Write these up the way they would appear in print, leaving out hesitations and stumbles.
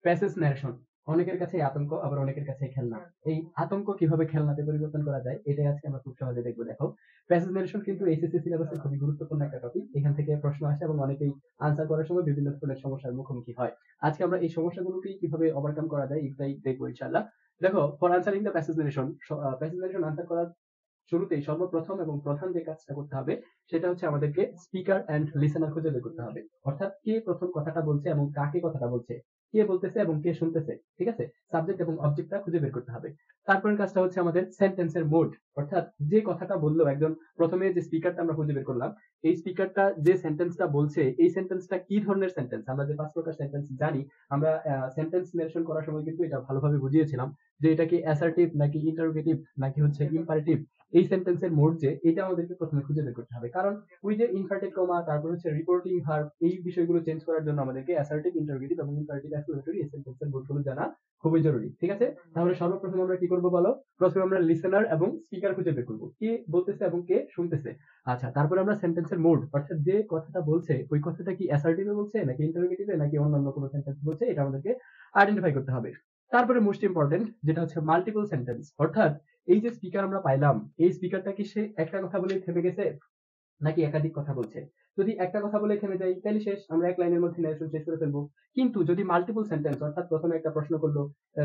Passage narration অনেকের কাছে আতঙ্ক, আবার অনেকের কাছে খেলনা। এই আতঙ্ক কিভাবে খেলনাতে পরিবর্তন করা যায় এটাই আজকে আমরা খুব সহজে দেখবো। দেখো, প্যাসেজ ন্যারেশন কিন্তু এইচএসসি সিলেবাসের খুবই গুরুত্বপূর্ণ একটা টপিক। এখান থেকে প্রশ্ন আসে এবং অনেকেই আনসার করার সময় বিভিন্ন ধরনের সমস্যার মুখোমুখি হয়। আজকে আমরা এই সমস্যাগুলোকে কিভাবে ওভারকাম করা যায় এটাই দেখবো ইনশাআল্লাহ। দেখো, for answering the passage narration answer করার শুরুতেই সর্বপ্রথম এবং প্রধান যে কাজটা করতে হবে সেটা হচ্ছে আমাদেরকে স্পিকার এন্ড লিসেনার খুঁজে বের করতে হবে। অর্থাৎ কে প্রথম কথাটা বলছে এবং কাকে কথাটা বলছে, কে বলতেছে এবং কে শুনতেছে। ঠিক আছে, সাবজেক্ট এবং অবজেক্টটা খুঁজে বের করতে হবে। তারপরের কাজটা হচ্ছে আমাদের সেন্টেন্সের মোড, অর্থাৎ যে কথাটা বললো একজন, প্রথমে যে স্পিকারটা আমরা খুঁজে বের করলাম, এই স্পিকারটা যে সেন্টেন্সটা বলছে এই সেন্টেন্সটা কি ধরনের সেন্টেন্স। আমরা যে 5 প্রকার সেন্টেন্স জানি, আমরা সেন্টেন্স নারেশন করার সময় কিন্তু এটা ভালোভাবে বুঝিয়েছিলাম যে এটা কি অ্যাসার্টিভ নাকি ইন্টারোগেটিভ নাকি হচ্ছে ইম্পারেটিভ। এই সেন্টেন্সের মোড যে এটা আমাদেরকে প্রথমে খুঁজে বের করতে হবে, কারণ ওই যে ইনভার্টেড কমা, তারপর হচ্ছে রিপোর্টিং ভার্ব, এই বিষয়গুলো চেঞ্জ করার জন্য আমাদেরকে অ্যাসার্টিভ, ইন্টারোগেটিভ এবং ইম্পারেটিভ এক্সক্লেমেটরি এই সেন্টেন্সের মোডগুলো জানা খুবই জরুরি। ঠিক আছে, তাহলে সর্বপ্রথম আমরা কি করবো বলো? প্রথমে আমরা লিসেনার এবং স্পিকার খুঁজে বের করবো, কে বলতেছে এবং কে শুনতেছে। আচ্ছা, তারপরে আমরা সেন্টেন্সের মোড, অর্থাৎ যে কথাটা বলছে ওই কথাটা কি অ্যাসার্টিভে বলছে নাকি ইন্টারোগেটিভে নাকি অন্যান্য কোনো সেন্টেন্স বলছে, এটা আমাদেরকে আইডেন্টিফাই করতে হবে। তারপরে মোস্ট ইম্পর্টেন্ট যেটা হচ্ছে মাল্টিপল সেন্টেন্স, অর্থাৎ এই যে স্পিকার আমরা পাইলাম, এই স্পিকারটা কি সে একটা কথা বলে থেমে গেছে নাকি একাধিক কথা বলছে। যদি একটা কথা বলে থেমে যাই তাহলে শেষ, আমরা এক লাইনের মধ্যে ন্যারেশন শেষ করে ফেলবো। কিন্তু যদি মাল্টিপল সেন্টেন্স, অর্থাৎ প্রথমে একটা প্রশ্ন করলো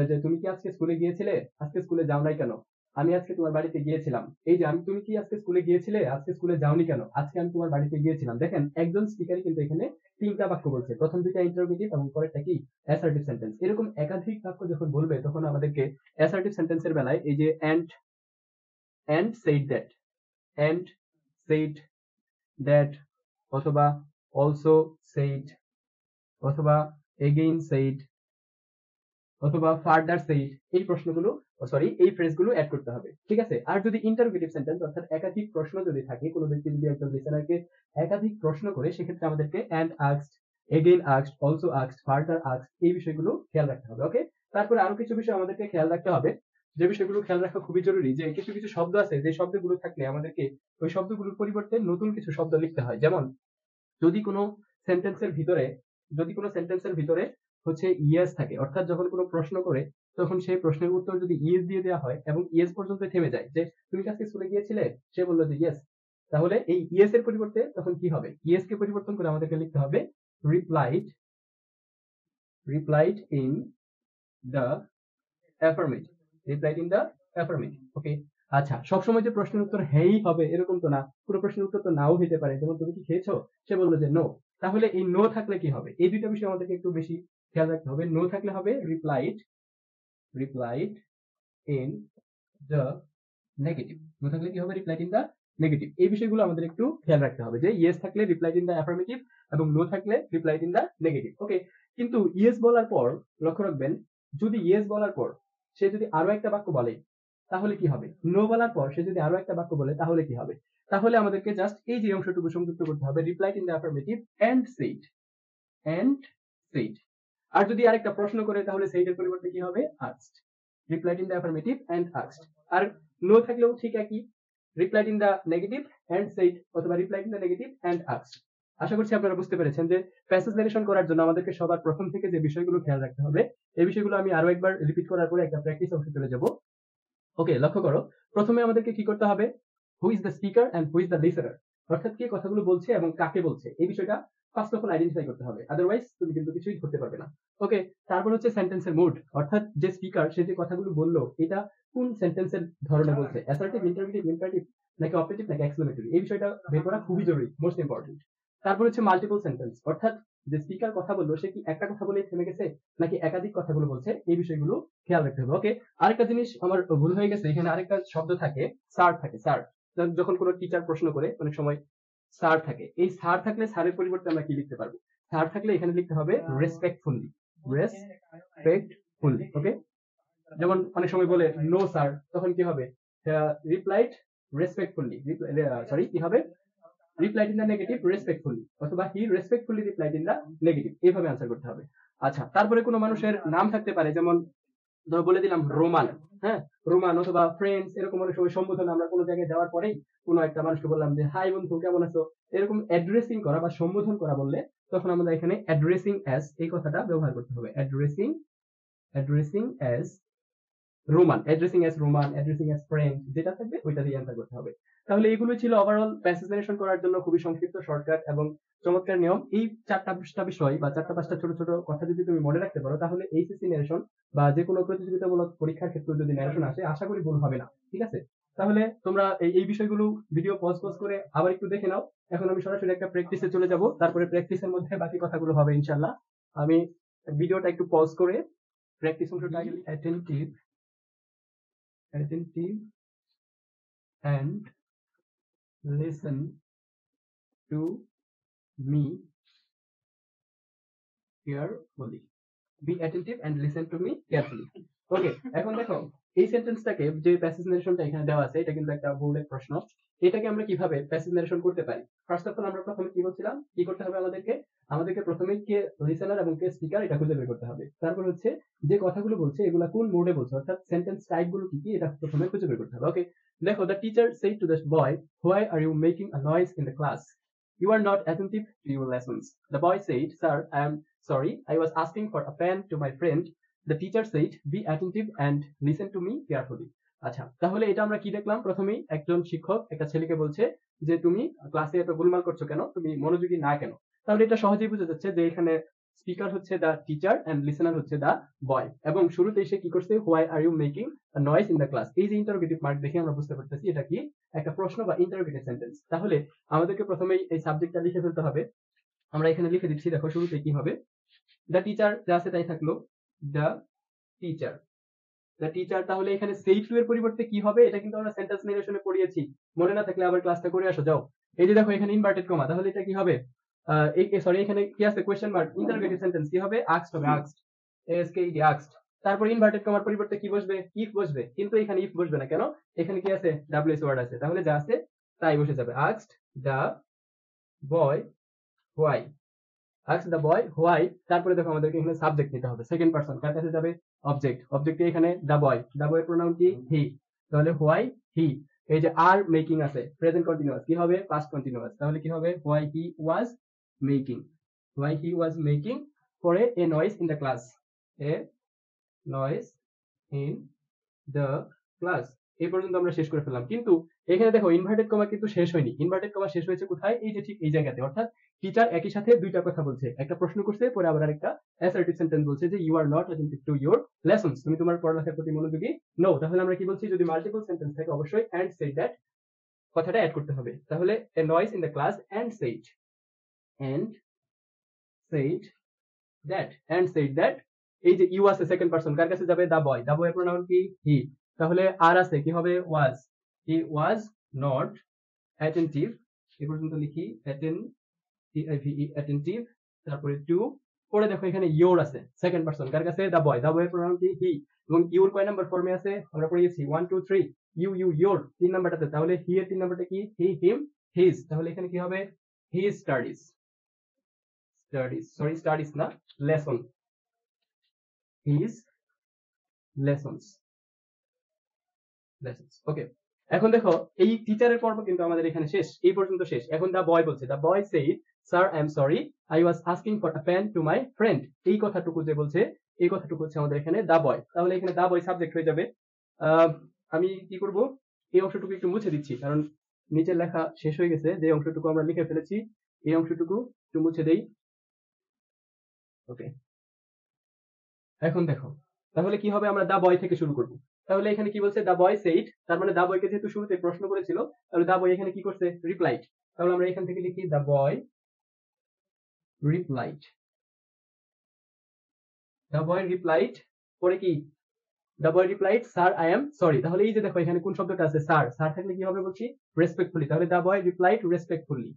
যে তুমি কি আজকে স্কুলে গিয়েছিলে, আজকে স্কুলে যাও নাই কেন, আমি আজকে তোমার বাড়িতে গিয়েছিলাম, এই যে আমি, তুমি কি আজকে স্কুলে গিয়েছিলে, আজকে স্কুলে যাওনি কেন, আজকে আমি তোমার বাড়িতে গিয়েছিলাম। দেখেন, একজন স্পিকারই কিন্তু এখানে তিনটা বাক্য বলছে, প্রথম দুইটা ইন্টারোগেটিভ এবং পরেরটা কি অ্যাসার্টিভ সেন্টেন্স। এরকম একাধিক বাক্য যখন বলবে তখন আমাদেরকে অ্যাসার্টিভ সেন্টেন্সের বেলায় এই যে and said that, and said that, অথবা অলসো সেইড, অথবা এগেইন সেইড, অথবা ফার্দার সেইড, এই প্রশ্নগুলো, সরি এই ফ্রেজগুলো অ্যাড করতে হবে। ঠিক আছে, আর যদি ইন্টারোগেটিভ সেন্টেন্স অর্থাৎ একাধিক প্রশ্ন যদি থাকে, কোনো ব্যক্তি যদি একজন লিসেনারকে একাধিক প্রশ্ন করে, সেক্ষেত্রে আমাদেরকে and asked, again asked, also asked, further asked, এই বিষয়গুলো খেয়াল রাখতে হবে। ওকে, তারপরে আরো কিছু বিষয় আমাদেরকে খেয়াল রাখতে হবে, যে বিষয়গুলো খেয়াল রাখা খুবই জরুরি, যে কিছু কিছু শব্দ আছে যে শব্দগুলো থাকলে আমাদেরকে ওই শব্দগুলোর পরিবর্তে নতুন কিছু শব্দ লিখতে হয়। যেমন যদি কোনো সেন্টেন্সের ভিতরে, যদি কোনো সেন্টেন্সের ভিতরে হচ্ছে ইয়েস থাকে, অর্থাৎ যখন কোনো প্রশ্ন করে তখন সেই প্রশ্নের উত্তর যদি ইয়েস দিয়ে দেওয়া হয় এবং ইয়েস পর্যন্ত থেমে যায়, যে তুমি কি আজকে স্কুলে গিয়েছিলে, সে বললো যে ইয়েস, তাহলে এই ইয়েস এর পরিবর্তে তখন কি হবে, ইয়েস কে পরিবর্তন করে আমাদেরকে লিখতে হবে replied, replied in the affirmative, replied in the affirmative. Okay, আচ্ছা, সবসময় যে প্রশ্নের উত্তর হ্যাঁই হবে এরকম তো না, পুরো প্রশ্নের উত্তর তো নাও হইতে পারে। যেমন তুমি কি খেয়েছো, সে বললো যে নো, তাহলে এই নো থাকলে কি হবে, এই দুইটা বিষয় আমাদেরকে একটু বেশি খেয়াল রাখতে হবে। নো থাকলে হবে replied, replied in the negative, no থাকলে কি হবে রিপ্লাইড ইন দ্য নেগেটিভ। এই বিষয়গুলো আমাদের একটু খেয়াল রাখতে হবে, যে ইয়েস থাকলে রিপ্লাইড ইন দ্য অ্যাফার্মেটিভ এবং নো থাকলে রিপ্লাইড ইন দ্য নেগেটিভ। ওকে, কিন্তু ইয়েস বলার পর লক্ষ্য রাখবেন, যদি ইয়েস বলার পর সে যদি আরো একটা বাক্য বলে তাহলে কি হবে, নো বলার পর সে যদি আরো একটা বাক্য বলে তাহলে কি হবে। তাহলে আমাদেরকে জাস্ট এই যে অংশটুকু সংযুক্ত করতে হবে, replied in the affirmative and said, and said. আর যদি আরেকটা প্রশ্ন করে তাহলে সেইড এর পরিবর্তে কি হবে, asked, replied in the affirmative and asked. আর নো থাকলেও ঠিক একই, replied in the negative and said, অথবা replied in the negative and asked. আশা করছি আপনারা বুঝতে পেরেছেন যে প্যাসেজ নারেশন করার জন্য আমাদেরকে সবার প্রথম থেকে যে বিষয়গুলো খেয়াল রাখতে হবে, এই বিষয়গুলো আমি আরো একবার রিপিট করার পরে একটা প্র্যাকটিস অংশে চলে যাব। ওকে, লক্ষ্য করো, প্রথমে আমাদেরকে কি করতে হবে, who is the speaker and who is the listener, অর্থাৎ কে কথাগুলো বলছে এবং কাকে বলছে, এই বিষয়টা ফার্স্ট অফ অল আইডেন্টিফাই করতে হবে, আদারওয়াইজ তুমি কিন্তু কিছুই ধরতে পারবে না। ওকে, তারপর হচ্ছে সেন্টেন্সের মুড, অর্থাৎ যে স্পিকার সে যে কথাগুলো বললো এটা কোন সেন্টেন্সের ধরনে বলছে, অ্যাসার্টিভ, ইন্টারোগেটিভ, ইম্পারেটিভ নাকি অপারেটিভ নাকি এক্সক্লেমেটরি, এই বিষয়টা বের করা খুবই জরুরি, মোস্ট ইম্পর্টেন্ট। তারপর হচ্ছে মাল্টিপল সেন্টেন্স, অর্থাৎ যে স্পিকার কথা বললো সে কি একটা কথা বলে থেমে গেছে নাকি একাধিক কথাগুলো বলছে, এই বিষয়গুলো খেয়াল রাখতে হবে। ওকে, আরেকটা জিনিস আমার ভুল হয়ে গেছে, এখানে আরেকটা শব্দ থাকে, স্যার থাকে, স্যার। যখন কোনো টিচার প্রশ্ন করে অনেক সময় স্যার থাকে, এই স্যার থাকলে স্যারের পরিবর্তে আমরা কি লিখতে পারবো, স্যার থাকলে এখানে লিখতে হবে রেসপেক্টফুলি, রেসপেক্টফুলি। ওকে, যেমন অনেক সময় বলে নো স্যার, তখন কি হবে, রিপ্লাইড রেসপেক্টফুলি, সরি কি হবে, replied in the negative respectfully, অথবা he respectfully replied in the negative, এইভাবে আনসার করতে হবে। আচ্ছা, তারপরে কোনো মানুষের নাম থাকতে পারে, যেমন ধরো বলে দিলাম রোমান, হ্যাঁ, রোমান অথবা ফ্রেন্ডস, এরকম অনেক সময় সম্বোধন, আমরা কোনো জায়গায় যাওয়ার পরেই কোনো একটা মানুষকে বললাম যে হাই বন্ধু কেমন আছো, এরকম অ্যাড্রেসিং করা বা সম্বোধন করা বললে তখন আমাদের এখানে অ্যাড্রেসিং অ্যাজ এই কথাটা ব্যবহার করতে হবে। Addressing as Roman, addressing as friend, যেটা থাকবে ওইটা দিয়ে অ্যান্সার করতে হবে। তাহলে এগুলো ছিল ওভারঅল প্যাসেজ নারেশন করার জন্য খুবই সংক্ষিপ্ত, শর্টকাট এবং চমৎকার নিয়ম। এই 4টা বিষয় বা 4টা-5টা ছোট ছোট কথা যদি তুমি মনে রাখতে পারো, তাহলে এইচএসসি নারেশন বা যে কোনো প্রতিযোগিতামূলক পরীক্ষার ক্ষেত্রে যদি নারেশন আসে, আশা করি ভুল হবে না। ঠিক আছে? তাহলে তোমরা এই বিষয়গুলো ভিডিও পজ করে আবার একটু দেখে নাও। এখন আমি সরাসরি একটা প্র্যাকটিসে চলে যাব, তারপরে প্র্যাকটিসের মধ্যে বাকি কথাগুলো হবে ইনশাআল্লাহ। আমি ভিডিওটা একটু পজ করে প্র্যাকটিস অংশটা আগে attentive and listen to me carefully. Be attentive and listen to me carefully. ওকে, এখন দেখো এই সেন্টেন্সটাকে, যে প্যাসেজ নারেশনটা এখানে দেওয়া আছে, এটা কিন্তু একটা বহুলেখ প্রশ্ন। এটাকে আমরা কিভাবে প্যাসেজ নারেশন করতে পারি? ফার্স্ট অফ অল আমরা প্রথমে কি বলছিলাম, কি করতে হবে আমাদেরকে প্রথমে কে লিসেনার এবং কে স্পিকার এটা খুঁজে বের করতে হবে। তারপর হচ্ছে যে কথাগুলো বলছে এগুলা কোন মোডে বলছে, অর্থাৎ সেন্টেন্স টাইপ গুলো কি এটা প্রথমে খুঁজে বের করতে হবে। ওকে, দেখো, the teacher said to the boy, why are you making a noise in the class? You are not attentive to your lessons. The boy said, sir, I am sorry, I was asking for a pen to my friend. The teacher said, be attentive and listen to me carefully. আচ্ছা, তাহলে এটা আমরা কি দেখলাম? প্রথমেই একজন শিক্ষক একটা ছেলেকে বলছে যে তুমি ক্লাসে এত গোলমাল করছো কেন, তুমি মনোযোগী না কেন। তাহলে এটা সহজেই বোঝা যাচ্ছে যে এখানে স্পিকার হচ্ছে দা টিচার এন্ড লিসেনার হচ্ছে দা বয়, এবং শুরুতে এসে কি করছে, why are you making a noise in the class, এই যে ইন্টারোগেটিভ মার্ক দেখে আমরা বুঝতে পারতেছি এটা কি একটা প্রশ্ন বা ইন্টারোগেটিভ সেন্টেন্স। তাহলে আমাদেরকে প্রথমেই এই সাবজেক্টটা লিখে ফেলতে হবে। আমরা এখানে লিখে দিচ্ছি, দেখো শুরুতে কি হবে, দ্য টিচার যা আছে তাই থাকলো, দ্য টিচার, তাহলে এখানে সেই টু এর পরিবর্তে কি হবে, এটা কিন্তু আমরা সেন্টেন্স নারেশনে পড়িয়েছি, মনে না থাকলে আবার ক্লাসটা করে আসো, যাও। এই যে দেখো এখানে ইনভার্টেড কমা, তাহলে এটা কি হবে, সরি এখানে কি আছে, কোয়েশ্চেন মার্ক, ইন্টারোগেটিভ সেন্টেন্স কি হবে, আস্কড হবে, আস্কড। তারপর ইনভার্টেড কমার পরিবর্তে কি বসবে, ইফ বসবে, কিন্তু এখানে ইফ বসবে না কেন, এখানে কি আছে, ডাব্লিউএস ওয়ার্ড আছে, তাহলে যা আছে তাই বসে যাবে, asked the boy why, ask the boy why. তারপরে দেখো আমাদেরকে এখানে সাবজেক্ট নিতে হবে, সেকেন্ড পারসন, কার কাছে যাবে, অবজেক্টে এখানে দ্য বয়, প্রোনাউন কি, হি, তাহলে হোয়াই হি। এই যে আর মেকিং আছে, প্রেজেন্ট কন্টিনিউয়াস, কি হবে, পাস্ট কন্টিনিউয়াস, তাহলে কি হবে, হোয়াই হি ওয়াজ মেকিং পরে এ noise in the class, A noise in the class. এই পর্যন্ত আমরা শেষ করে ফেললাম, কিন্তু এখানে দেখো ইনভার্টেড কমা কিন্তু শেষ হয়নি, ইনভার্টেড কমা শেষ হয়েছে কোথায়, এই যে ঠিক এই জায়গাতে, অর্থাৎ টিচার একই সাথে দুইটা কথা বলছে, একটা প্রশ্ন করছে পরে আবার আরেকটা অ্যাসার্টিভ সেন্টেন্স বলছে যে you are not attentive to your lessons, তুমি তোমার পড়ালেখার প্রতি মনোযোগী নো। তাহলে আমরা কি বলছি, যদি মাল্টিপল সেন্টেন্স থাকে অবশ্যই এন্ড সেড দ্যাট কথাটা অ্যাড করতে হবে। তাহলে a noise in the class and said that, এই যে ইউ আছে সেকেন্ড পারসন, কার কাছে যাবে, দা বয়, এর প্রোনাউন কি, হি, তাহলে আর আছে কি হবে, ওয়াজ, হি ওয়াজ নট অ্যাটেন্টিভ, এই পর্যন্ত লিখি অ্যাটেন্টিভ, তারপরে টু, পরে দেখো এখানে ইউর আছে সেকেন্ড পারসন, কার কাছে, দা বয়, এর প্রোনাউন কি, হি, এবং ইউর কয় নাম্বার ফর্মে আছে আমরা পড়িয়েছি 1 2 3, ইউর 3 নাম্বারটাতে, তাহলে হি এর 3 নাম্বারটা কি, হি হিম হিজ, তাহলে এখানে কি হবে, হি স্টাডিজ না, লেসন, হিজ লেসনস। ওকে, এখন দেখো এই টিচারের পর্ব কিন্তু আমাদের এখানে শেষ, এই পর্যন্ত শেষ। এখন দা বয় বলছে, the boy said, sir I am sorry, I was asking for a pen to my friend, এই কথাটুকু যে বলছে, এই কথাটুকু হচ্ছে আমাদের এখানে দা বয়, তাহলে এখানে দা বয় সাবজেক্ট হয়ে যাবে। আমি কি করব, এই অংশটুকু একটু মুছে দিচ্ছি, কারণ নিচের লেখা শেষ হয়ে গেছে, যে অংশটুকু আমরা লিখে ফেলেছি এই অংশটুকু একটু মুছে দেই। ওকে, এখন দেখো তাহলে কি হবে, আমরা দা বয় থেকে শুরু করব। তাহলে এখানে কি বলছে, দা বয় সেইড, তার মানে দা বয়কে যেহেতু শুরুতে প্রশ্ন করেছিল, তাহলে দা বয় এখানে কি করছে, রিপ্লাইড, তাহলে আমরা এখান থেকে লিখি দা বয় রিপ্লাইড, পরে কি, the boy replied, sir I am sorry, তাহলে এই যে দেখো এখানে কোন শব্দটা আছে, স্যার, থাকলে কি হবে বলছি, রেসপেক্টফুলি, তাহলে দা বয় রিপ্লাইড রেসপেক্টফুলি,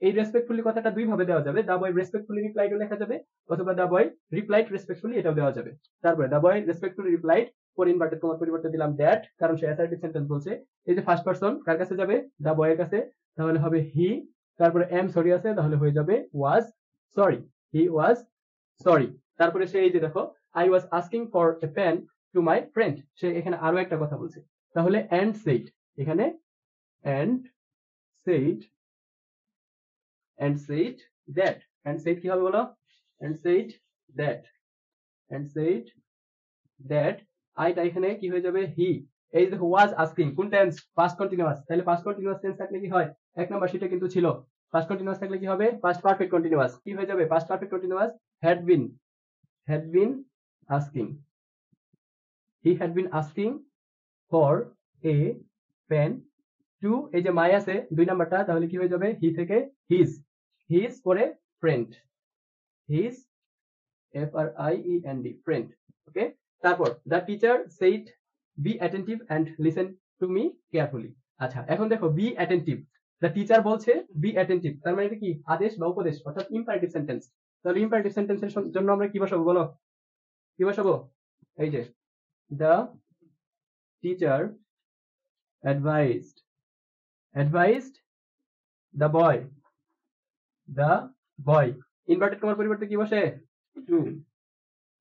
এই রেসপেক্টফুলি কথাটা দুই ভাবে দেওয়া যাবে, দা বয় রেসপেক্টফুলি রিপ্লাইডও লেখা যাবে, অথবা দা বয় রিপ্লাইড রেসপেক্টফুলি এটাও দেওয়া যাবে। তারপরে দা বয় রেসপেক্টফুলি রিপ্লাইড, পরে ইনভার্টেড কমার পরিবর্তে দিলাম দ্যাট, কারণ সে অ্যাসার্টিভ সেন্টেন্স বলছে। এই যে ফার্স্ট পারসন কার কাছে যাবে, দা বয়ের কাছে, তাহলে হবে হি, তারপরে এম সরি আছে, তাহলে হয়ে যাবে was sorry, he was sorry. তারপরে সে এই যে দেখো, I was asking for a pen to my friend, সে এখানে আরো একটা কথা বলছে, তাহলে এন্ড সেইড, এখানে and said and said that, and said কি হবে বলো, and said that, and said that, আইটা এখানে কি হয়ে যাবে he, এই যে was asking কোন টেন্স, past continuous, তাহলে past continuous টেন্স থাকলে কি হয়, এক নাম্বার শীটে কিন্তু ছিল past continuous থাকলে কি হবে, past perfect continuous, কি হয়ে যাবে past perfect continuous, had been asking, he had been asking for a pen to, এই যে মাই আছে দুই নাম্বারটা, তাহলে কি হয়ে যাবে হি থেকে his পরে friend, his friend, friend, ওকে। তারপর the teacher said be attentive and listen to me carefully। আচ্ছা এখন দেখো be attentive, the teacher বলছে be attentive, তার মানে এটা কি আদেশ বা উপদেশ, অর্থাৎ imperative sentence। তাহলে imperative sentence এর জন্য আমরা কি বসাবো বলো, কি বসাবো, এই যে the teacher advised the boy, inverted কমার পরিবর্তে কি বসে, to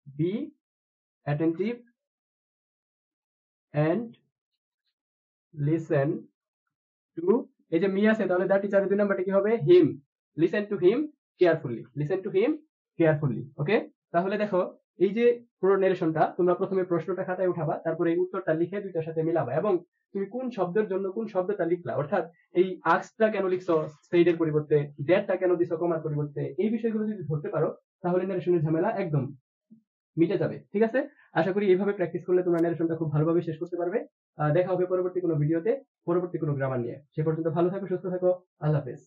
be attentive and listen to, এই যে মি আছে তাহলে দ্য টিচারের দুই নাম্বারটা কি হবে হিম, listen to him carefully, ওকে। তাহলে দেখো এই যে পুরো নেরেশনটা তোমরা প্রথমে প্রশ্নটা খাতায় উঠাবা, তারপরে এই উত্তরটা লিখে দুইটার সাথে মিলাবা, এবং তুমি কোন শব্দের জন্য কোন শব্দটা লিখলা, অর্থাৎ এই আস্কটা কেন লিখছো সেইডের পরিবর্তে, দ্যাটটা কেন দিছো কমার পরিবর্তে, এই বিষয়গুলো যদি ধরতে পারো তাহলে নেরেশনের ঝামেলা একদম মিটে যাবে, ঠিক আছে। আশা করি এইভাবে প্র্যাকটিস করলে তোমরা ন্যারেশনটা খুব ভালোভাবে শেষ করতে পারবে। দেখা হবে পরবর্তী কোনো ভিডিওতে, পরবর্তী কোনো গ্রামার নিয়ে। সে পর্যন্ত ভালো থাকো, সুস্থ থাকো, আল্লাহ হাফেজ।